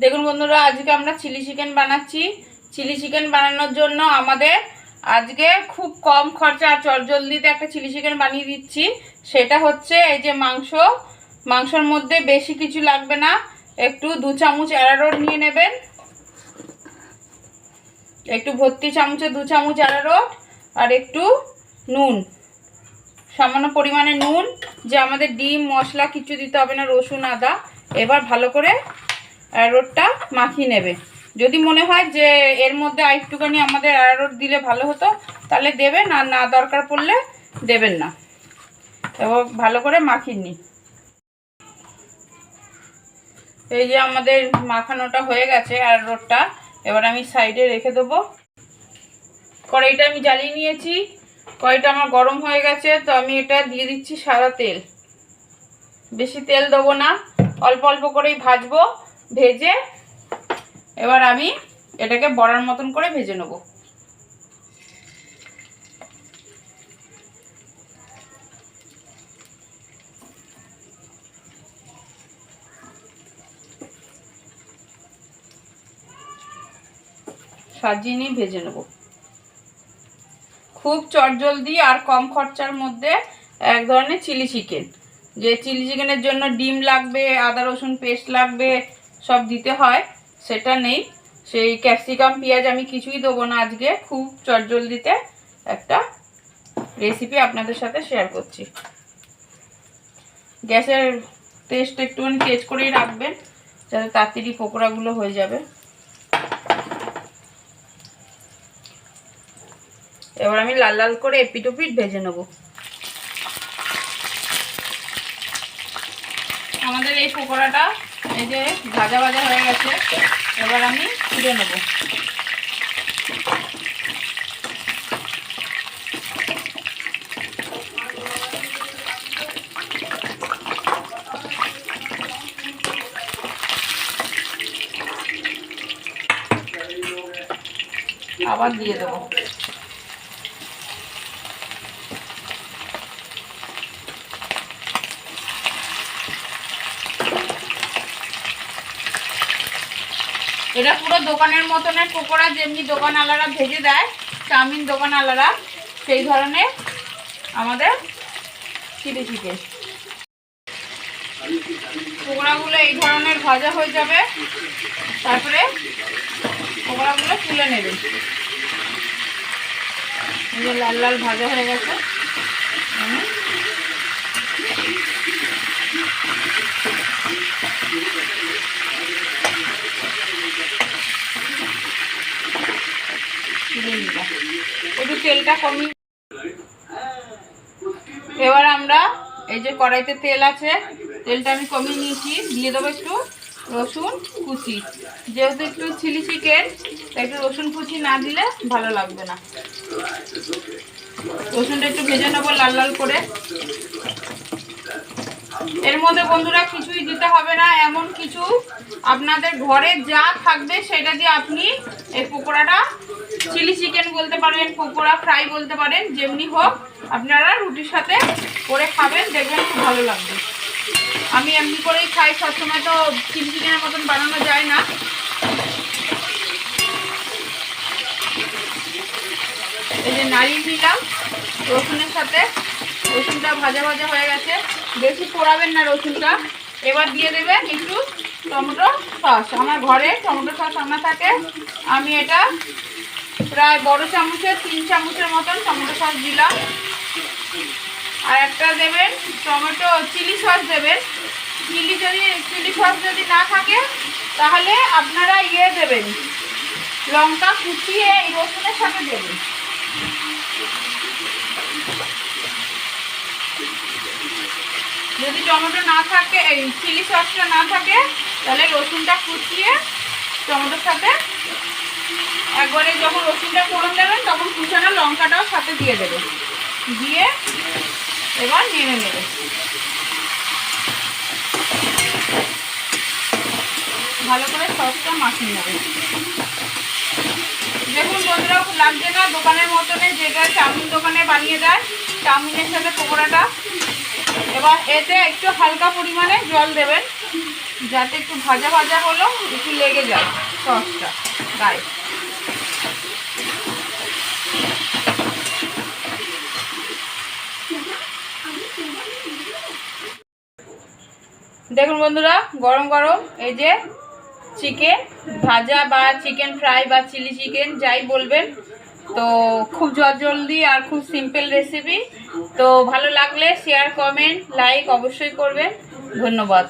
দেখুন বন্ধুরা, আজকে আমরা চিলি চিকেন বানাচ্ছি। চিলি চিকেন বানানোর জন্য আমাদের আজকে খুব কম খরচা আর চটজলদিতে একটা চিলি চিকেন বানিয়ে দিচ্ছি। সেটা হচ্ছে এই যে মাংসর মধ্যে বেশি কিছু লাগবে না। একটু 2 চামচ অ্যারারোট নিয়ে নেবেন, একটু ভর্তি চামচে 2 চামচ অ্যারারোট আর একটু নুন, সামান্য পরিমাণে নুন। যে আমাদের ডিম মশলা কিছু দিতে হবে না, রসুন আদা। এবার ভালো করে অ্যারারোটটা মাখিয়ে নেবে। যদি মনে হয় যে এর মধ্যে আরেকটুখানি আমাদের অ্যারারোট দিলে ভালো হতো তাহলে দেবেন, আর না দরকার পড়লে দেবেন না। এবার ভালো করে মাখিয়ে নিই। এই যে আমাদের মাখানোটা হয়ে গেছে অ্যারারোটটা, এবার আমি সাইডে রেখে দেবো। কড়াইটা আমি জ্বালিয়ে নিয়েছি, কড়াইটা আমার গরম হয়ে গেছে। তো আমি এটা দিয়ে দিচ্ছি সাদা তেল। বেশি তেল দেবো না, অল্প অল্প করেই ভাজবো। ভেজে এবার আমি এটাকে বড়ার মতন করে ভেজে নেব। সাজিয়ে নিয়ে ভেজে নেব। খুব চটজলদি আর কম খরচার মধ্যে এক ধরনের চিলি চিকেন। যে চিলি চিকেনের জন্য ডিম লাগবে, আদা রসুন পেস্ট লাগবে, সব দিতে হয়, সেটা নেই। সেই ক্যাপসিকাম পেঁয়াজ আমি কিছুই দেবো না আজকে। খুব চটজলদিতে একটা রেসিপি আপনাদের সাথে শেয়ার করছি। গ্যাসের টেস্ট একটুখানি তেজ করেই রাখবেন যাতে তাড়াতাড়ি পকোড়াগুলো হয়ে যাবে। এবার আমি লাল লাল করে এপিট ওপিট ভেজে নেব। আমাদের এই পকোড়াটা এই যে ভাজা ভাজা হয়ে গেছে, এবার আমি তুলে নেব। আবার দিয়ে দেবো। এটা পুরো দোকানের মতনের পকোড়া, যেমনি দোকানওয়ালারা ভেজে দেয়, চাউমিন দোকানওয়ালারা, সেই ধরনের আমাদের চিলি চিকেন। পকোড়াগুলো এই ধরনের ভাজা হয়ে যাবে, তারপরে পকোড়াগুলো তুলে নেবেন। লাল লাল ভাজা হয়ে গেছে। একটু তেলটা কমিয়ে এবার আমরা এই যে কড়াইতে তেল আছে, তেলটা আমি কমিয়ে নিয়েছি। দিয়ে দেবো একটু রসুন কুচি। যেহেতু একটু চিলি চিকেন, একটু রসুন কুচি না দিলে ভালো লাগবে না। রসুনটা একটু ভেজে নেবো লাল লাল করে। এর মধ্যে বন্ধুরা কিছুই দিতে হবে না, এমন কিছু আপনাদের ঘরে যা থাকবে সেটা দিয়ে আপনি এই পকোড়াটা, চিলি চিকেন বলতে পারেন, পকোড়া ফ্রাই বলতে পারেন, যেমনি হোক আপনারা রুটির সাথে করে খাবেন, দেখবেন খুব ভালো লাগবে। আমি এমনি করেই খাই, সবসময় তো চিলি চিকেনের মতন বানানো যায় না। এই যে নাড়িয়ে নিলাম রসুনের সাথে। রসুনটা ভাজা ভাজা হয়ে গেছে, বেশি পোড়াবেন না রসুনটা। এবার দিয়ে দেবেন একটু টমেটো সস। আমার ঘরে টমেটো সস আনা থাকে, আমি এটা প্রায় বড় চামচের 3 চামচের মতন টমেটো সস দিলাম। আর একটা দেবেন টমেটো চিলি সস দেবেন। চিলি সস যদি না থাকে তাহলে আপনারা দেবেন, লঙ্কা কুচিয়ে এই রসুনের সাথে দেবেন। যদি টমেটো না থাকে, এই চিলি সসটা না থাকে, তাহলে রসুনটা কুচিয়ে টমেটোর সাথে একবারে যখন রসুনটা ফোড়ন দেবেন তখন কুচানো লঙ্কাটাও সাথে দিয়ে দেবেন। দিয়ে এবার নেড়ে নেবে। ভালো করে সসটা মাখিয়ে নেবে। দেখুন বন্ধুরা, লাগছে না দোকানের মতনে, যেটা চাউমিন দোকানে বানিয়ে দেয় চাউমিনের সাথে পকোড়াটা। এবার এতে একটু হালকা পরিমাণে জল দেবেন। যাতে একটু ভাজা ভাজা হলো, একটু লেগে যায় সসটা গায়ে। দেখুন বন্ধুরা, গরম গরম এই যে চিকেন ভাজা বা চিকেন ফ্রাই বা চিলি চিকেন যাই বলবেন, তো খুব জলদি আর খুব সিম্পল রেসিপি। তো ভালো লাগলে শেয়ার, কমেন্ট, লাইক অবশ্যই করবেন। ধন্যবাদ।